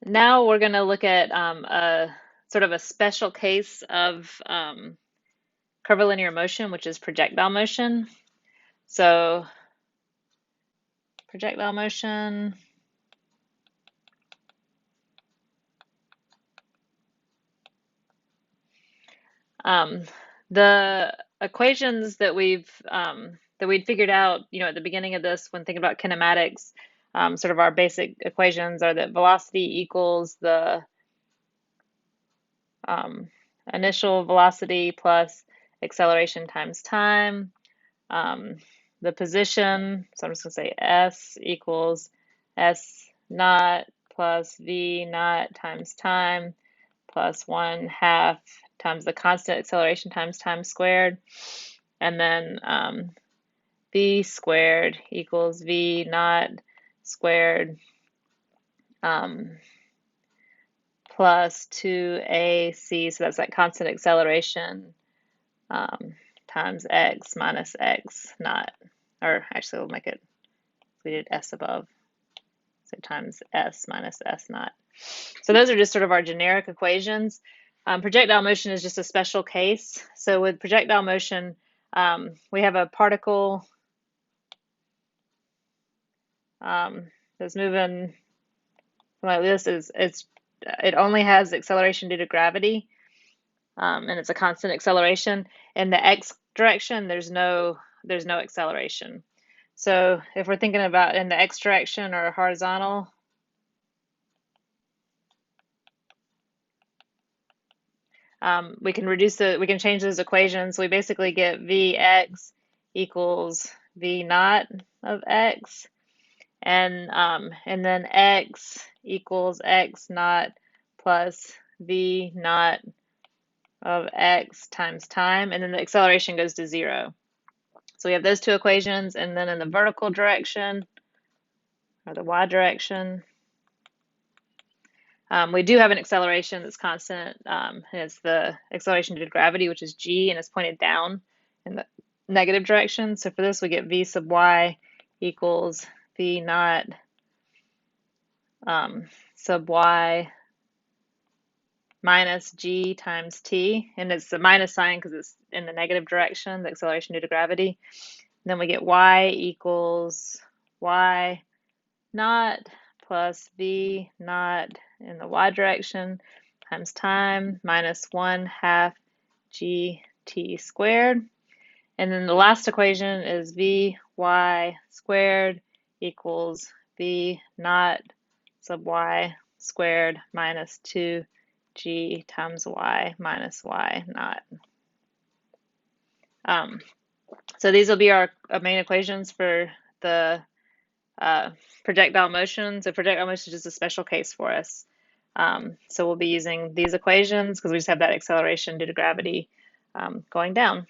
Now we're going to look at a sort of a special case of curvilinear motion, which is projectile motion. So projectile motion, um, the equations that we'd figured out, at the beginning of this when thinking about kinematics, sort of our basic equations are that velocity equals the um, initial velocity plus acceleration times time. Um, the position, so I'm just going to say S equals S naught plus V naught times time plus 1/2 times the constant acceleration times time squared. And then V squared equals V naught squared um, plus 2AC, so that's that constant acceleration times X minus X naught. Or actually, we'll make it, we did S above, so times S minus S naught. So those are just sort of our generic equations. Projectile motion is just a special case. So with projectile motion, we have a particle that's moving like this. It only has acceleration due to gravity, and it's a constant acceleration. In the x direction, there's no acceleration. So if we're thinking about in the x direction or horizontal, we can change those equations. We basically get Vx equals V naught of x, and then x equals x naught plus V naught of x times time, and then the acceleration goes to 0. So we have those two equations, and then in the vertical direction, or the y direction, we do have an acceleration that's constant, and it's the acceleration due to gravity, which is g, and it's pointed down in the negative direction. So for this, we get v sub y equals v naught sub y minus g times t, and it's the minus sign because it's in the negative direction, the acceleration due to gravity. And then we get y equals y naught plus v naught in the y direction times time minus 1/2 gt squared. And then the last equation is vy squared equals v naught sub y squared minus 2g times y minus y naught. So these will be our main equations for the projectile motion. So projectile motion is just a special case for us. So we'll be using these equations because we just have that acceleration due to gravity going down.